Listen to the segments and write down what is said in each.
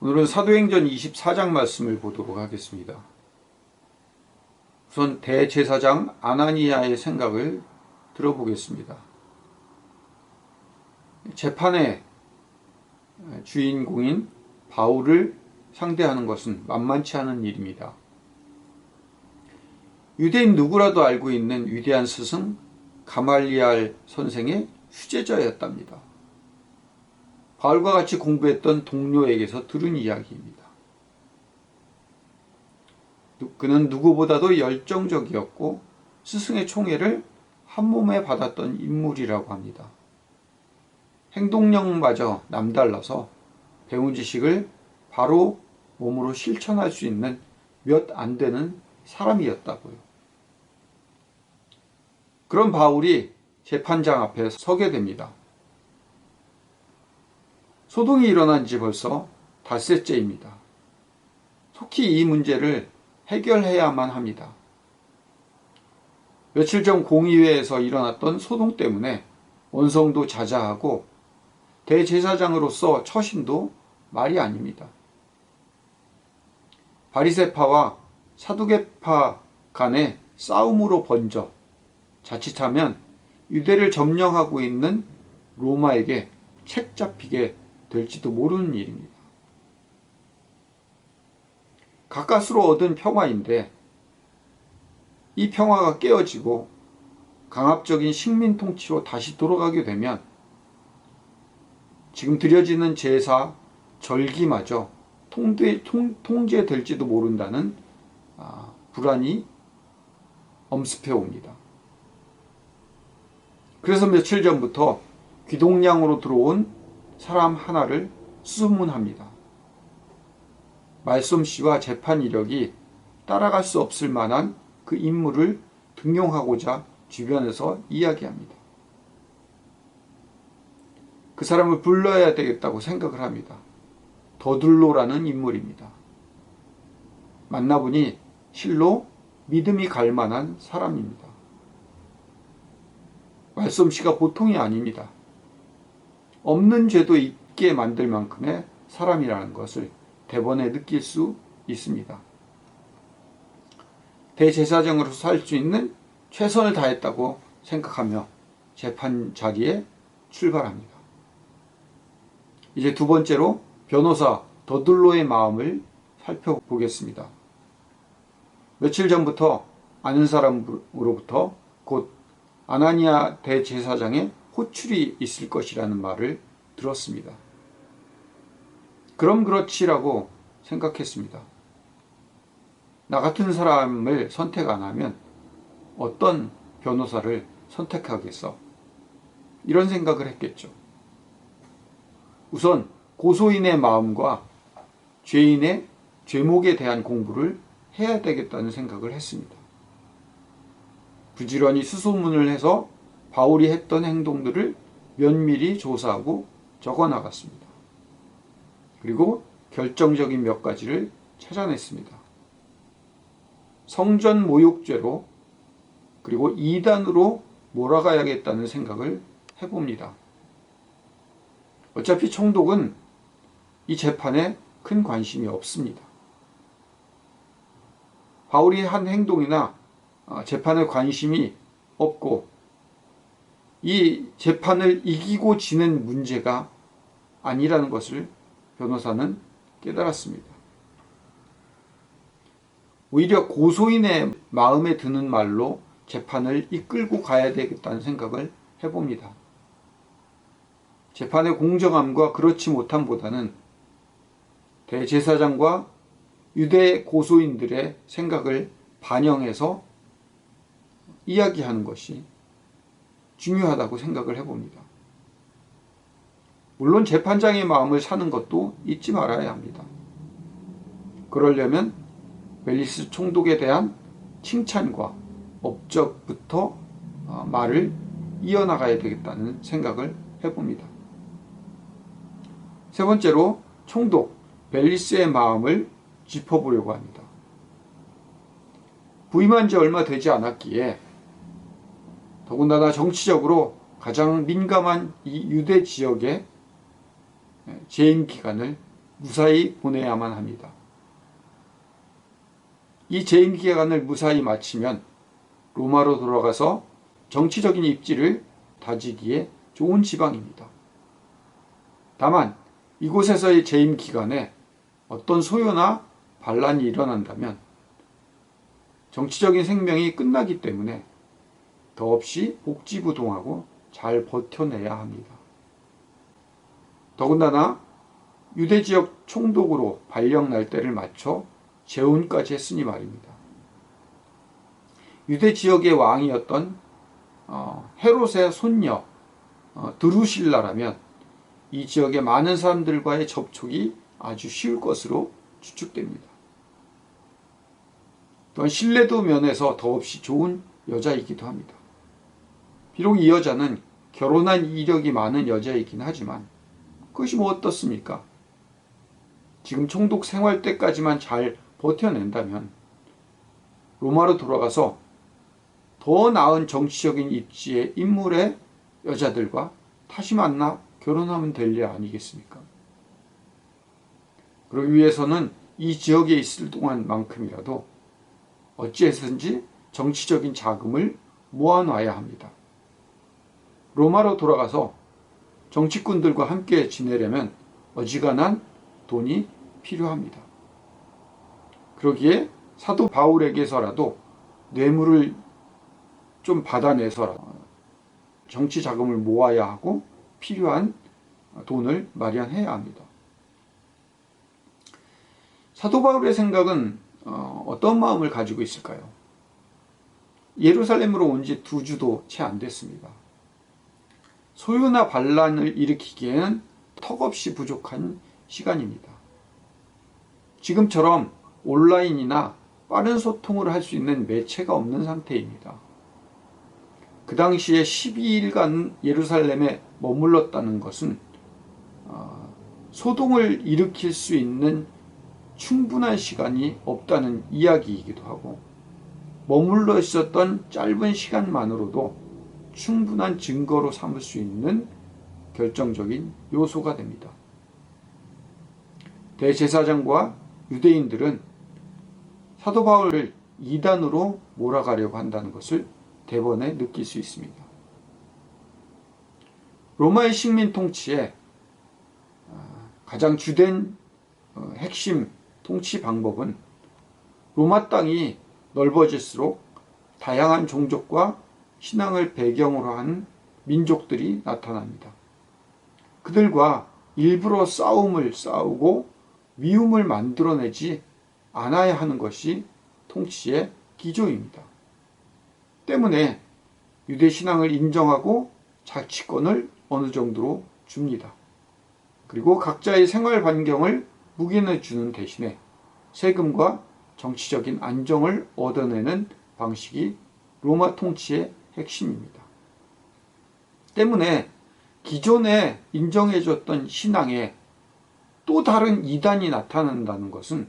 오늘은 사도행전 24장 말씀을 보도록 하겠습니다. 우선 대제사장 아나니아의 생각을 들어보겠습니다. 재판의 주인공인 바울을 상대하는 것은 만만치 않은 일입니다. 유대인 누구라도 알고 있는 위대한 스승 가말리알 선생의 휴제자였답니다. 바울과 같이 공부했던 동료에게서 들은 이야기입니다. 그는 누구보다도 열정적이었고 스승의 총애를 한몸에 받았던 인물이라고 합니다. 행동력마저 남달라서 배운 지식을 바로 몸으로 실천할 수 있는 몇 안 되는 사람이었다고요. 그런 바울이 재판장 앞에 서게 됩니다. 소동이 일어난 지 벌써 닷새째입니다. 속히 이 문제를 해결해야만 합니다. 며칠 전 공의회에서 일어났던 소동 때문에 원성도 자자하고 대제사장으로서 처신도 말이 아닙니다. 바리새파와 사두개파 간의 싸움으로 번져 자칫하면 유대를 점령하고 있는 로마에게 책 잡히게 될지도 모르는 일입니다. 가까스로 얻은 평화인데 이 평화가 깨어지고 강압적인 식민 통치로 다시 돌아가게 되면 지금 드려지는 제사, 절기마저 통제될지도 모른다는 불안이 엄습해 옵니다. 그래서 며칠 전부터 귀동냥으로 들어온 사람 하나를 수문합니다. 말솜씨와 재판 이력이 따라갈 수 없을 만한 그 인물을 등용하고자 주변에서 이야기합니다. 그 사람을 불러야 되겠다고 생각을 합니다. 더둘로라는 인물입니다. 만나보니 실로 믿음이 갈 만한 사람입니다. 말솜씨가 보통이 아닙니다. 없는 죄도 있게 만들 만큼의 사람이라는 것을 대번에 느낄 수 있습니다. 대제사장으로서 할 수 있는 최선을 다했다고 생각하며 재판 자리에 출발합니다. 이제 두 번째로 변호사 더둘로의 마음을 살펴보겠습니다. 며칠 전부터 아는 사람으로부터 곧 아나니아 대제사장의 호출이 있을 것이라는 말을 들었습니다. 그럼 그렇지라고 생각했습니다. 나 같은 사람을 선택 안 하면 어떤 변호사를 선택하겠어? 이런 생각을 했겠죠. 우선 고소인의 마음과 죄인의 죄목에 대한 공부를 해야 되겠다는 생각을 했습니다. 부지런히 수소문을 해서 바울이 했던 행동들을 면밀히 조사하고 적어 나갔습니다. 그리고 결정적인 몇 가지를 찾아냈습니다. 성전 모욕죄로 그리고 이단으로 몰아가야겠다는 생각을 해봅니다. 어차피 총독은 이 재판에 큰 관심이 없습니다. 바울이 한 행동이나 재판에 관심이 없고 이 재판을 이기고 지는 문제가 아니라는 것을 변호사는 깨달았습니다. 오히려 고소인의 마음에 드는 말로 재판을 이끌고 가야 되겠다는 생각을 해봅니다. 재판의 공정함과 그렇지 못함보다는 대제사장과 유대 고소인들의 생각을 반영해서 이야기하는 것이 중요하다고 생각을 해봅니다. 물론 재판장의 마음을 사는 것도 잊지 말아야 합니다. 그러려면 벨리스 총독에 대한 칭찬과 업적부터 말을 이어나가야 되겠다는 생각을 해봅니다. 세 번째로 총독 벨리스의 마음을 짚어보려고 합니다. 부임한 지 얼마 되지 않았기에 더군다나 정치적으로 가장 민감한 이 유대 지역의 재임 기간을 무사히 보내야만 합니다. 이 재임 기간을 무사히 마치면 로마로 돌아가서 정치적인 입지를 다지기에 좋은 지방입니다. 다만 이곳에서의 재임 기간에 어떤 소요나 반란이 일어난다면 정치적인 생명이 끝나기 때문에 더없이 복지부동하고 잘 버텨내야 합니다. 더군다나 유대 지역 총독으로 발령 날짜를 맞춰 재혼까지 했으니 말입니다. 유대 지역의 왕이었던 헤롯의 손녀 드루실라라면 이 지역의 많은 사람들과의 접촉이 아주 쉬울 것으로 추측됩니다. 또한 신뢰도 면에서 더없이 좋은 여자이기도 합니다. 비록 이 여자는 결혼한 이력이 많은 여자이긴 하지만 그것이 뭐 어떻습니까? 지금 총독 생활 때까지만 잘 버텨낸다면 로마로 돌아가서 더 나은 정치적인 입지의 인물의 여자들과 다시 만나 결혼하면 될 일 아니겠습니까? 그러기 위해서는 이 지역에 있을 동안만큼이라도 어찌해서든지 정치적인 자금을 모아놔야 합니다. 로마로 돌아가서 정치꾼들과 함께 지내려면 어지간한 돈이 필요합니다. 그러기에 사도 바울에게서라도 뇌물을 좀 받아내서라도 정치 자금을 모아야 하고 필요한 돈을 마련해야 합니다. 사도 바울의 생각은 어떤 마음을 가지고 있을까요? 예루살렘으로 온 지 2주도 채 안 됐습니다. 소요나 반란을 일으키기에는 턱없이 부족한 시간입니다. 지금처럼 온라인이나 빠른 소통을 할 수 있는 매체가 없는 상태입니다. 그 당시에 12일간 예루살렘에 머물렀다는 것은 소동을 일으킬 수 있는 충분한 시간이 없다는 이야기이기도 하고 머물러 있었던 짧은 시간만으로도 충분한 증거로 삼을 수 있는 결정적인 요소가 됩니다. 대제사장과 유대인들은 사도 바울을 이단으로 몰아가려고 한다는 것을 대번에 느낄 수 있습니다. 로마의 식민 통치의 가장 주된 핵심 통치 방법은 로마 땅이 넓어질수록 다양한 종족과 신앙을 배경으로 한 민족들이 나타납니다. 그들과 일부러 싸움을 싸우고 미움을 만들어내지 않아야 하는 것이 통치의 기조입니다. 때문에 유대 신앙을 인정하고 자치권을 어느 정도로 줍니다. 그리고 각자의 생활 반경을 묵인해 주는 대신에 세금과 정치적인 안정을 얻어내는 방식이 로마 통치의 핵심입니다. 때문에 기존에 인정해줬던 신앙에 또 다른 이단이 나타난다는 것은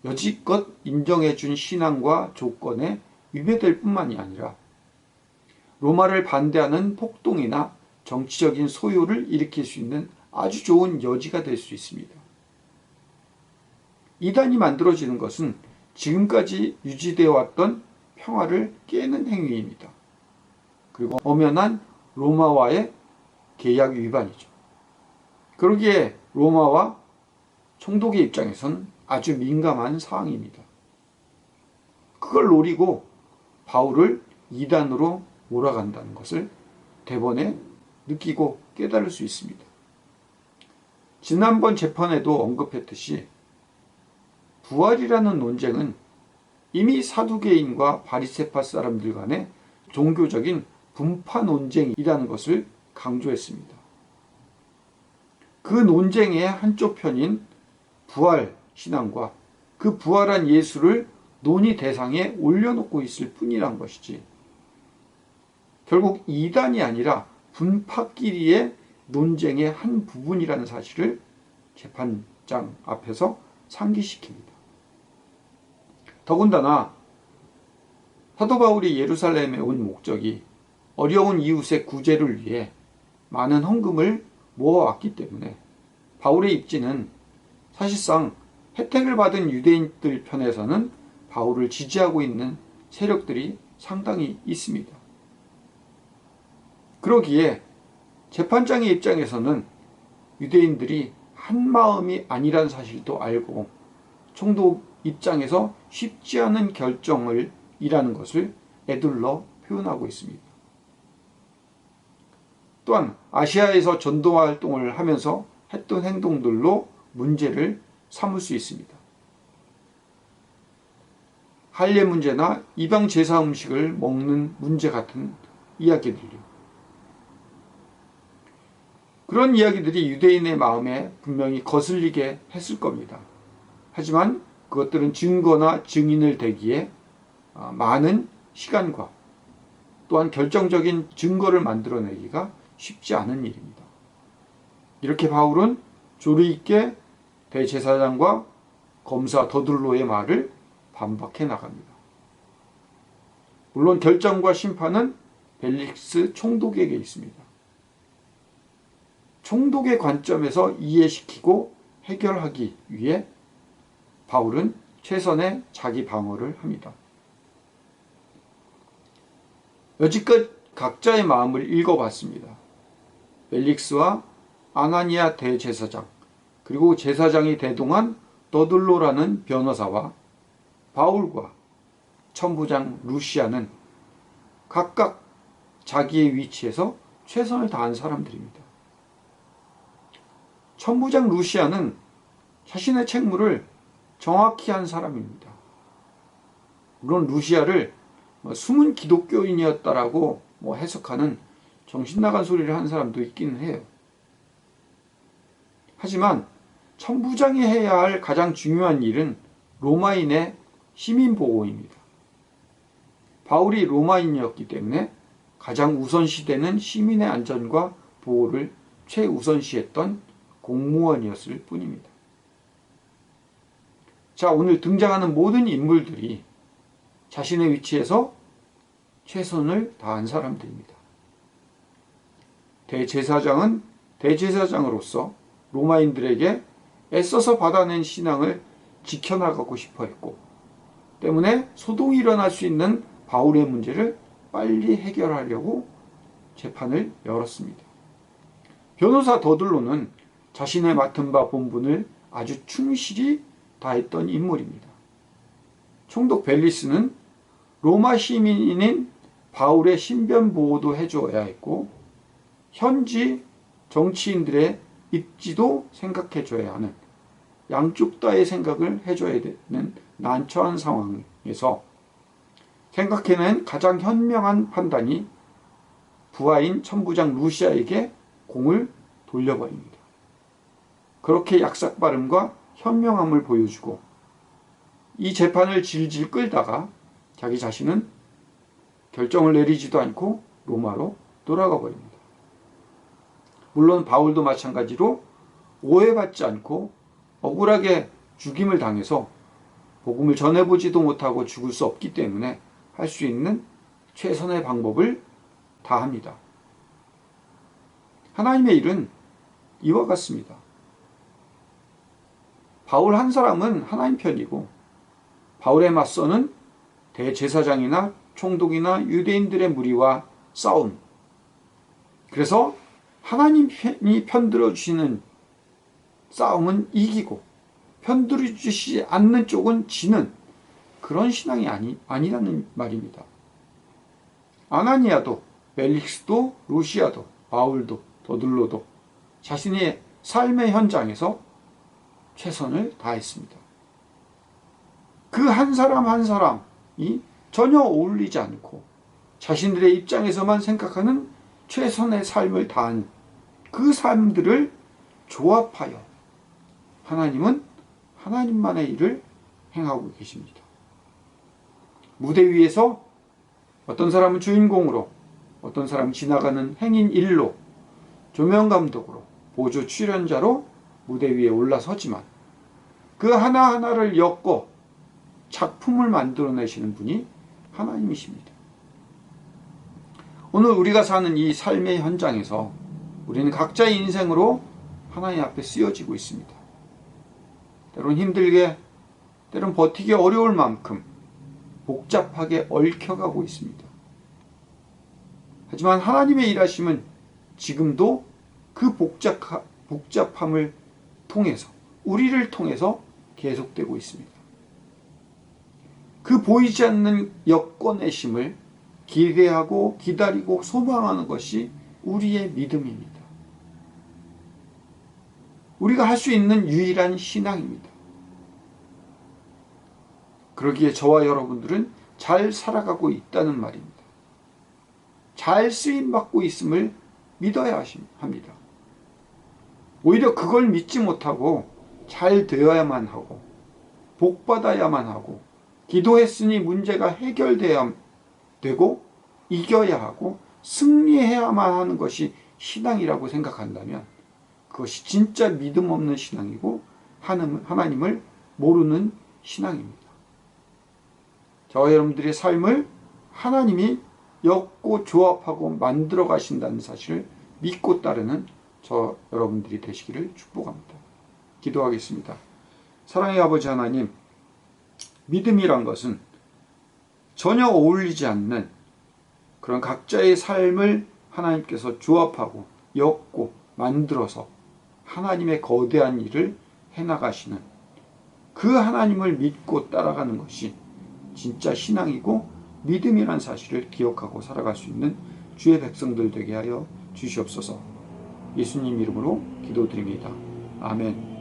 여지껏 인정해준 신앙과 조건에 위배될 뿐만이 아니라 로마를 반대하는 폭동이나 정치적인 소요를 일으킬 수 있는 아주 좋은 여지가 될 수 있습니다. 이단이 만들어지는 것은 지금까지 유지되어 왔던 평화를 깨는 행위입니다. 그리고 엄연한 로마와의 계약 위반이죠. 그러기에 로마와 총독의 입장에선 아주 민감한 사항입니다. 그걸 노리고 바울을 이단으로 몰아간다는 것을 대번에 느끼고 깨달을 수 있습니다. 지난번 재판에도 언급했듯이 부활이라는 논쟁은 이미 사두개인과 바리새파 사람들 간의 종교적인 분파 논쟁이라는 것을 강조했습니다. 그 논쟁의 한쪽 편인 부활 신앙과 그 부활한 예수를 논의 대상에 올려놓고 있을 뿐이란 것이지 결국 이단이 아니라 분파끼리의 논쟁의 한 부분이라는 사실을 재판장 앞에서 상기시킵니다. 더군다나 사도 바울이 예루살렘에 온 목적이 어려운 이웃의 구제를 위해 많은 헌금을 모아왔기 때문에 바울의 입지는 사실상 혜택을 받은 유대인들 편에서는 바울을 지지하고 있는 세력들이 상당히 있습니다. 그러기에 재판장의 입장에서는 유대인들이 한 마음이 아니란 사실도 알고 총독 입장에서 쉽지 않은 결정을 이라는 것을 에둘러 표현하고 있습니다. 또한 아시아에서 전도 활동을 하면서 했던 행동들로 문제를 삼을 수 있습니다. 할례 문제나 이방 제사 음식을 먹는 문제 같은 이야기들요. 그런 이야기들이 유대인의 마음에 분명히 거슬리게 했을 겁니다. 하지만 그것들은 증거나 증인을 대기에 많은 시간과 또한 결정적인 증거를 만들어내기가 쉽지 않은 일입니다. 이렇게 바울은 조리 있게 대제사장과 검사 더둘로의 말을 반박해 나갑니다. 물론 결정과 심판은 벨릭스 총독에게 있습니다. 총독의 관점에서 이해시키고 해결하기 위해 바울은 최선의 자기 방어를 합니다. 여지껏 각자의 마음을 읽어봤습니다. 벨릭스와 아나니아 대제사장, 그리고 제사장이 대동한 더둘로라는 변호사와 바울과 천부장 루시아는 각각 자기의 위치에서 최선을 다한 사람들입니다. 천부장 루시아는 자신의 책무를 정확히 한 사람입니다. 물론 루시아를 숨은 기독교인이었다라고 해석하는 정신나간 소리를 한 사람도 있기는 해요. 하지만 천부장이 해야 할 가장 중요한 일은 로마인의 시민 보호입니다. 바울이 로마인이었기 때문에 가장 우선시되는 시민의 안전과 보호를 최우선시했던 공무원이었을 뿐입니다. 자, 오늘 등장하는 모든 인물들이 자신의 위치에서 최선을 다한 사람들입니다. 대제사장은 대제사장으로서 로마인들에게 애써서 받아낸 신앙을 지켜나가고 싶어 했고, 때문에 소동이 일어날 수 있는 바울의 문제를 빨리 해결하려고 재판을 열었습니다. 변호사 더둘로는 자신의 맡은 바 본분을 아주 충실히 다했던 인물입니다. 총독 벨리스는 로마 시민인 바울의 신변 보호도 해줘야 했고, 현지 정치인들의 입지도 생각해줘야 하는, 양쪽 다의 생각을 해줘야 되는 난처한 상황에서 생각해낸 가장 현명한 판단이 부하인 천부장 루시아에게 공을 돌려버립니다. 그렇게 약삭 발음과 현명함을 보여주고 이 재판을 질질 끌다가 자기 자신은 결정을 내리지도 않고 로마로 돌아가 버립니다. 물론 바울도 마찬가지로 오해받지 않고 억울하게 죽임을 당해서 복음을 전해보지도 못하고 죽을 수 없기 때문에 할 수 있는 최선의 방법을 다합니다. 하나님의 일은 이와 같습니다. 바울 한 사람은 하나님 편이고 바울에 맞서는 대제사장이나 총독이나 유대인들의 무리와 싸움. 그래서 하나님이 편들어 주시는 싸움은 이기고 편들어 주시지 않는 쪽은 지는 그런 신앙이 아니라는 말입니다. 아나니아도 벨릭스도 루시아도 바울도 더둘로도 자신의 삶의 현장에서 최선을 다했습니다. 그 한 사람 한 사람이 전혀 어울리지 않고 자신들의 입장에서만 생각하는 최선의 삶을 다한 그 삶들을 조합하여 하나님은 하나님만의 일을 행하고 계십니다. 무대 위에서 어떤 사람은 주인공으로, 어떤 사람은 지나가는 행인 일로, 조명감독으로, 보조 출연자로 무대 위에 올라서지만 그 하나하나를 엮어 작품을 만들어내시는 분이 하나님이십니다. 오늘 우리가 사는 이 삶의 현장에서 우리는 각자의 인생으로 하나님 앞에 쓰여지고 있습니다. 때론 힘들게, 때론 버티기 어려울 만큼 복잡하게 얽혀가고 있습니다. 하지만 하나님의 일하심은 지금도 그 복잡함을 통해서, 우리를 통해서 계속되고 있습니다. 그 보이지 않는 여건의 힘을 기대하고 기다리고 소망하는 것이 우리의 믿음입니다. 우리가 할 수 있는 유일한 신앙입니다. 그러기에 저와 여러분들은 잘 살아가고 있다는 말입니다. 잘 쓰임받고 있음을 믿어야 합니다. 오히려 그걸 믿지 못하고 잘 되어야만 하고 복받아야만 하고 기도했으니 문제가 해결돼야 되고 이겨야 하고 승리해야만 하는 것이 신앙이라고 생각한다면 그것이 진짜 믿음 없는 신앙이고 하나님을 모르는 신앙입니다. 저와 여러분들의 삶을 하나님이 엮고 조합하고 만들어 가신다는 사실을 믿고 따르는 저 여러분들이 되시기를 축복합니다. 기도하겠습니다. 사랑의 아버지 하나님, 믿음이란 것은 전혀 어울리지 않는 그런 각자의 삶을 하나님께서 조합하고 엮고 만들어서 하나님의 거대한 일을 해나가시는 그 하나님을 믿고 따라가는 것이 진짜 신앙이고 믿음이란 사실을 기억하고 살아갈 수 있는 주의 백성들 되게 하여 주시옵소서. 예수님 이름으로 기도드립니다. 아멘.